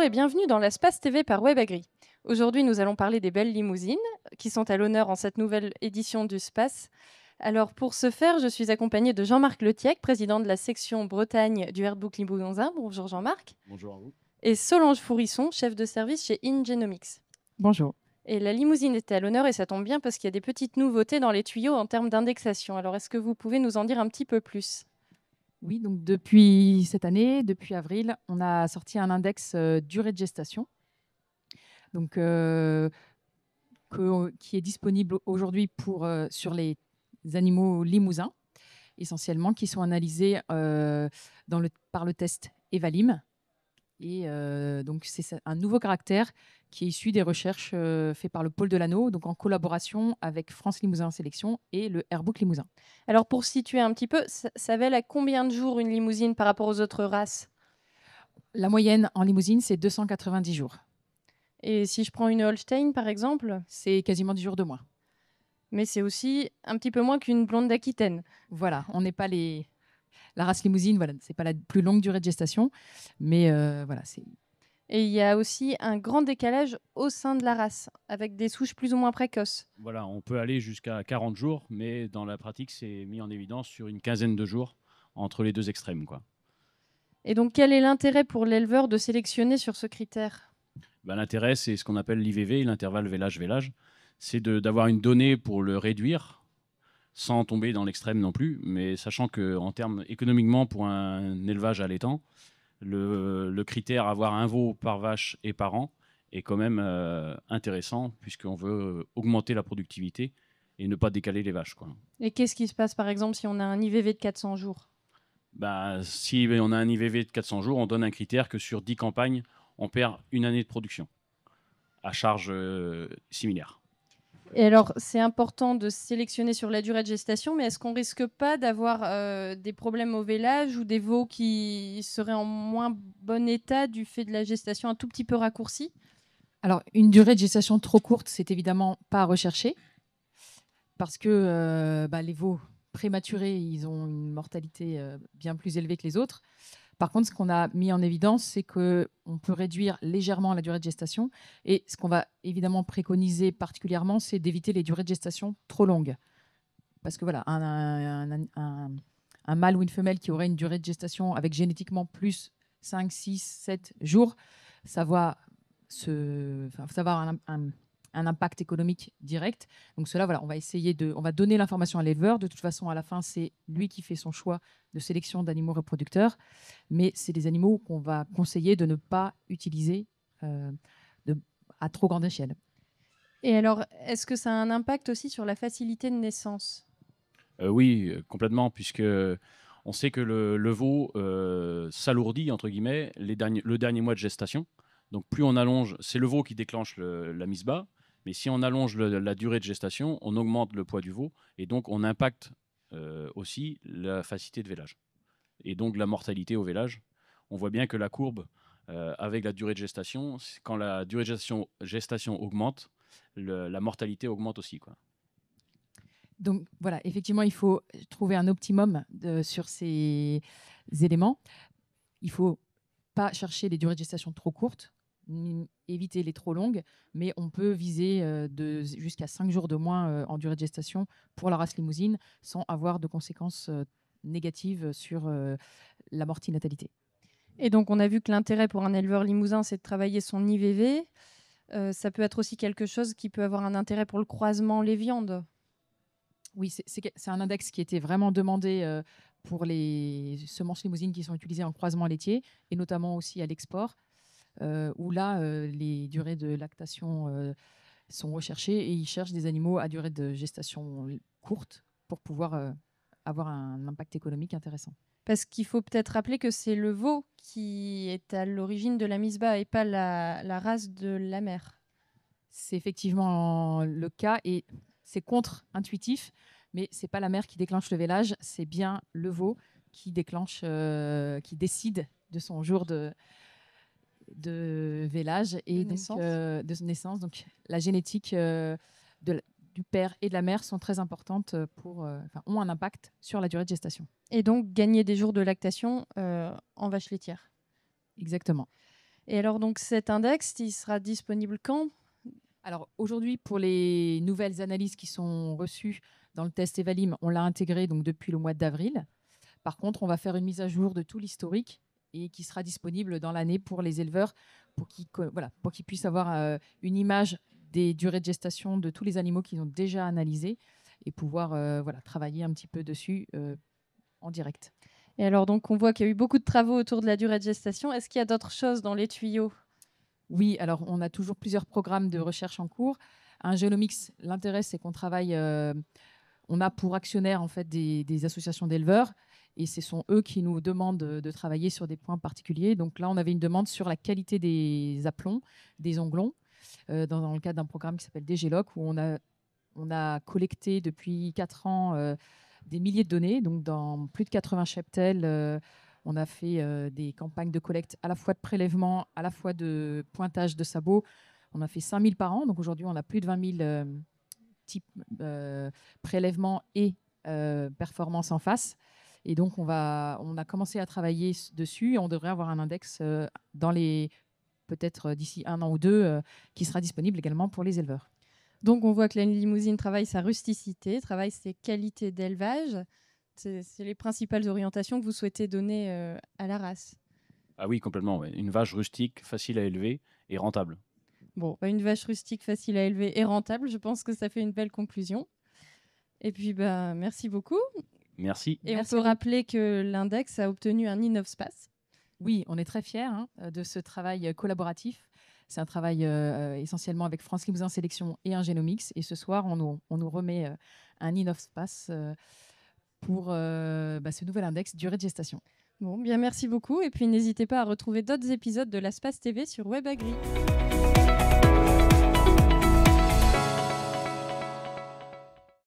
Bonjour et bienvenue dans l'Espace TV par WebAgri. Aujourd'hui, nous allons parler des belles limousines qui sont à l'honneur en cette nouvelle édition du SPACE. Alors pour ce faire, je suis accompagnée de Jean-Marc Letiec, président de la section Bretagne du Airbook Limousin. Bonjour Jean-Marc. Bonjour à vous. Et Solange Fourisson, chef de service chez Ingenomics. Bonjour. Et la limousine était à l'honneur et ça tombe bien parce qu'il y a des petites nouveautés dans les tuyaux en termes d'indexation. Alors est-ce que vous pouvez nous en dire un petit peu plus ? Oui, donc depuis cette année, depuis avril, on a sorti un index durée de gestation, donc, qui est disponible aujourd'hui sur les animaux limousins, essentiellement, qui sont analysés par le test Evalim. Et donc, c'est un nouveau caractère qui est issu des recherches faites par le Pôle de l'Anneau, donc en collaboration avec France Limousin Sélection et le Airbook Limousin. Alors pour situer un petit peu, ça valait à combien de jours une limousine par rapport aux autres races ? La moyenne en limousine, c'est 290 jours. Et si je prends une Holstein par exemple ? C'est quasiment 10 jours de moins. Mais c'est aussi un petit peu moins qu'une blonde d'Aquitaine. Voilà, on n'est pas la race limousine, voilà, c'est pas la plus longue durée de gestation, mais voilà, c'est. Et il y a aussi un grand décalage au sein de la race, avec des souches plus ou moins précoces. Voilà, on peut aller jusqu'à 40 jours, mais dans la pratique, c'est mis en évidence sur une quinzaine de jours entre les deux extrêmes, quoi. Et donc, quel est l'intérêt pour l'éleveur de sélectionner sur ce critère ? L'intérêt, c'est ce qu'on appelle l'IVV, l'intervalle vélage-vélage. C'est d'avoir une donnée pour le réduire, sans tomber dans l'extrême non plus, mais sachant qu'en termes économiquement, pour un élevage allaitant, le critère avoir un veau par vache et par an est quand même intéressant, puisqu'on veut augmenter la productivité et ne pas décaler les vaches, quoi. Et qu'est-ce qui se passe par exemple si on a un IVV de 400 jours ? Si on a un IVV de 400 jours, on donne un critère que sur 10 campagnes, on perd une année de production à charge similaire. Et alors, c'est important de sélectionner sur la durée de gestation, mais est-ce qu'on risque pas d'avoir des problèmes au vélage ou des veaux qui seraient en moins bon état du fait de la gestation un tout petit peu raccourcie ? Alors, une durée de gestation trop courte, c'est évidemment pas à rechercher, parce que les veaux prématurés, ils ont une mortalité bien plus élevée que les autres. Par contre, ce qu'on a mis en évidence, c'est qu'on peut réduire légèrement la durée de gestation. Et ce qu'on va évidemment préconiser particulièrement, c'est d'éviter les durées de gestation trop longues. Parce que voilà, un mâle ou une femelle qui aurait une durée de gestation avec génétiquement plus 5, 6, 7 jours, ça va avoir un impact économique direct. Donc cela, voilà, on va donner l'information à l'éleveur. De toute façon, à la fin, c'est lui qui fait son choix de sélection d'animaux reproducteurs. Mais c'est des animaux qu'on va conseiller de ne pas utiliser à trop grande échelle. Et alors, est-ce que ça a un impact aussi sur la facilité de naissance ? Oui, complètement, puisque on sait que le veau s'alourdit, entre guillemets, le dernier mois de gestation. Donc plus on allonge, c'est le veau qui déclenche la mise bas, mais si on allonge la durée de gestation, on augmente le poids du veau, et donc on impacte aussi la facilité de vélage. Et donc la mortalité au vélage. On voit bien que la courbe, avec la durée de gestation, quand la durée de gestation augmente, la mortalité augmente aussi, quoi. Donc voilà, effectivement, il faut trouver un optimum sur ces éléments. Il ne faut pas chercher des durées de gestation trop courtes, éviter les trop longues, mais on peut viser jusqu'à 5 jours de moins en durée de gestation pour la race limousine sans avoir de conséquences négatives sur la mortinatalité. Et donc, on a vu que l'intérêt pour un éleveur limousin, c'est de travailler son IVV. Ça peut être aussi quelque chose qui peut avoir un intérêt pour le croisement les viandes. Oui, c'est un index qui était vraiment demandé pour les semences limousines qui sont utilisées en croisement laitier et notamment aussi à l'export, où là, les durées de lactation sont recherchées et ils cherchent des animaux à durée de gestation courte pour pouvoir avoir un impact économique intéressant. Parce qu'il faut peut-être rappeler que c'est le veau qui est à l'origine de la mise bas et pas la race de la mère. C'est effectivement le cas et c'est contre-intuitif, mais c'est pas la mère qui déclenche le vélage, c'est bien le veau qui déclenche, qui décide de son jour de vélage et de naissance. Donc la génétique du père et de la mère sont très importantes ont un impact sur la durée de gestation. Et donc gagner des jours de lactation en vache laitière. Exactement. Et alors, donc, cet index, il sera disponible quand? Alors aujourd'hui, pour les nouvelles analyses qui sont reçues dans le test Evalim, on l'a intégré donc depuis le mois d'avril. Par contre, on va faire une mise à jour de tout l'historique et qui sera disponible dans l'année pour les éleveurs pour qu'ils puissent avoir une image des durées de gestation de tous les animaux qu'ils ont déjà analysés et pouvoir travailler un petit peu dessus en direct. Et alors, donc, on voit qu'il y a eu beaucoup de travaux autour de la durée de gestation. Est-ce qu'il y a d'autres choses dans les tuyaux? Oui, alors on a toujours plusieurs programmes de recherche en cours. Un Génomix, l'intérêt, c'est qu'on travaille, on a pour actionnaires en fait des associations d'éleveurs et ce sont eux qui nous demandent de travailler sur des points particuliers. Donc là, on avait une demande sur la qualité des aplombs, des onglons, dans le cadre d'un programme qui s'appelle DGLOC, où on a collecté depuis 4 ans des milliers de données, donc dans plus de 80 cheptels. On a fait des campagnes de collecte à la fois de prélèvement, à la fois de pointage de sabots. On a fait 5000 par an. Donc aujourd'hui, on a plus de 20 000 types prélèvements et performances en face. Et donc, on a commencé à travailler dessus et on devrait avoir un index peut-être d'ici 1 an ou 2 qui sera disponible également pour les éleveurs. Donc, on voit que la limousine travaille sa rusticité, travaille ses qualités d'élevage. C'est les principales orientations que vous souhaitez donner à la race. Ah oui, complètement. Ouais. Une vache rustique, facile à élever et rentable. Bon, une vache rustique, facile à élever et rentable, je pense que ça fait une belle conclusion. Et puis, merci beaucoup. Merci. Et merci. On peut rappeler que l'index a obtenu un InnovSpace. Oui, on est très fiers de ce travail collaboratif. C'est un travail essentiellement avec France Limousin Sélection et un Génomix. Et ce soir, on nous remet un InnovSpace pour ce nouvel index durée de gestation. Bon, bien merci beaucoup. Et puis n'hésitez pas à retrouver d'autres épisodes de la Space TV sur WebAgri.